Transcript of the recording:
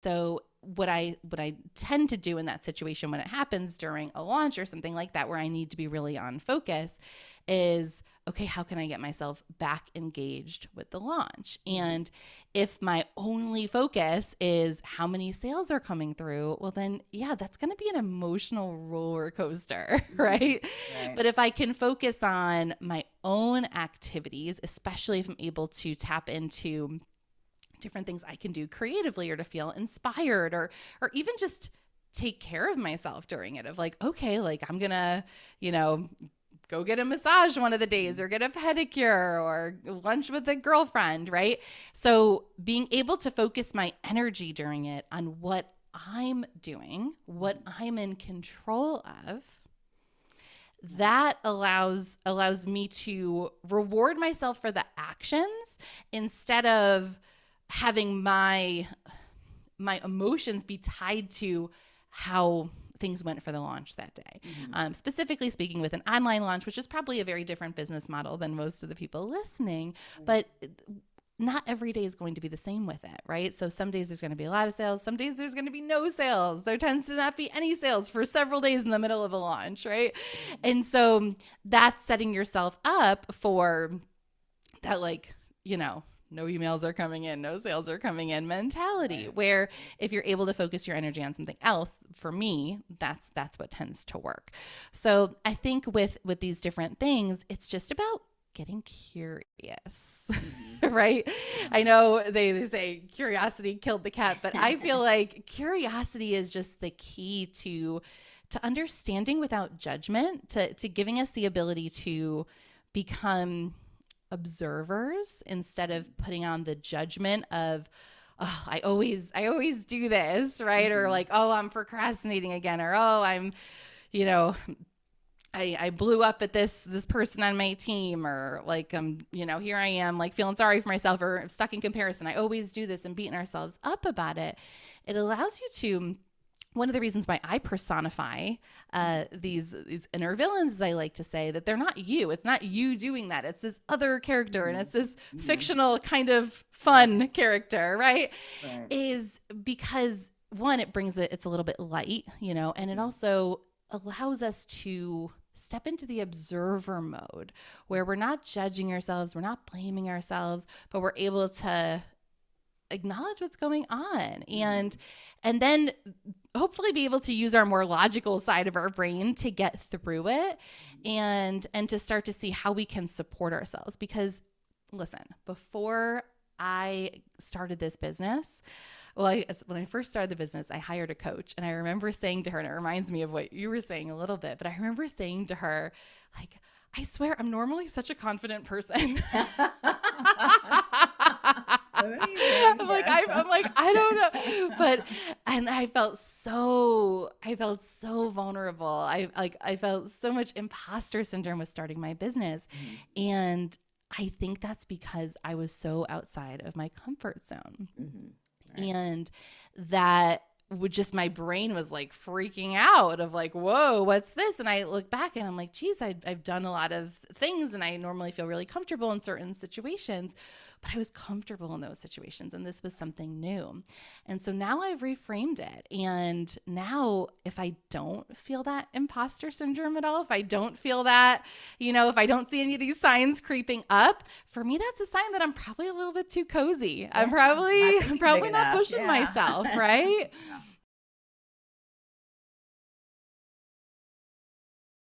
So what I tend to do in that situation when it happens during a launch or something like that, where I need to be really on focus, is, okay, how can I get myself back engaged with the launch? And if my only focus is how many sales are coming through, well then, yeah, that's going to be an emotional roller coaster, right? But if I can focus on my own activities, especially if I'm able to tap into different things I can do creatively, or to feel inspired, or even just take care of myself during it, of like, okay, like I'm gonna, go get a massage one of the days, or get a pedicure, or lunch with a girlfriend, right? So being able to focus my energy during it on what I'm doing, what I'm in control of, that allows me to reward myself for the actions, instead of having my emotions be tied to how things went for the launch that day. Specifically speaking, with an online launch, which is probably a very different business model than most of the people listening, but not every day is going to be the same with it, right? So some days there's going to be a lot of sales. Some days there's going to be no sales. There tends to not be any sales for several days in the middle of a launch, right? And so that's setting yourself up for that, like, no emails are coming in, no sales are coming in mentality, where if you're able to focus your energy on something else, for me, that's what tends to work. So I think with these different things, it's just about getting curious, right? I know they say curiosity killed the cat, but I feel like curiosity is just the key to understanding without judgment, to giving us the ability to become observers, instead of putting on the judgment of, oh, I always do this, right? Or like, oh, I'm procrastinating again, or oh, I'm, I blew up at this person on my team, or like, here I am, like feeling sorry for myself, or stuck in comparison. I always do this, and beating ourselves up about it. It allows you to, one of the reasons why I personify these inner villains, as I like to say, that they're not you. It's not you doing that. It's this other character, and it's this fictional kind of fun character, right? Is because, one, it brings it's a little bit light, and it also allows us to step into the observer mode, where we're not judging ourselves, we're not blaming ourselves, but we're able to acknowledge what's going on, and then hopefully be able to use our more logical side of our brain to get through it, and to start to see how we can support ourselves. Because listen, before I started this business, when I first started the business, I hired a coach, and I remember saying to her, and it reminds me of what you were saying a little bit, but I remember saying to her, like, I swear I'm normally such a confident person. I'm like, I don't know, and I felt so vulnerable. I felt so much imposter syndrome with starting my business. And I think that's because I was so outside of my comfort zone. And that would just, my brain was like freaking out of like, whoa, what's this? And I look back and I'm like, geez, I've done a lot of things, and I normally feel really comfortable in certain situations, but I was comfortable in those situations, and this was something new. And so now I've reframed it. And now if I don't feel that imposter syndrome at all, if I don't feel that, if I don't see any of these signs creeping up, for me, that's a sign that I'm probably a little bit too cozy. I'm probably not pushing myself, right?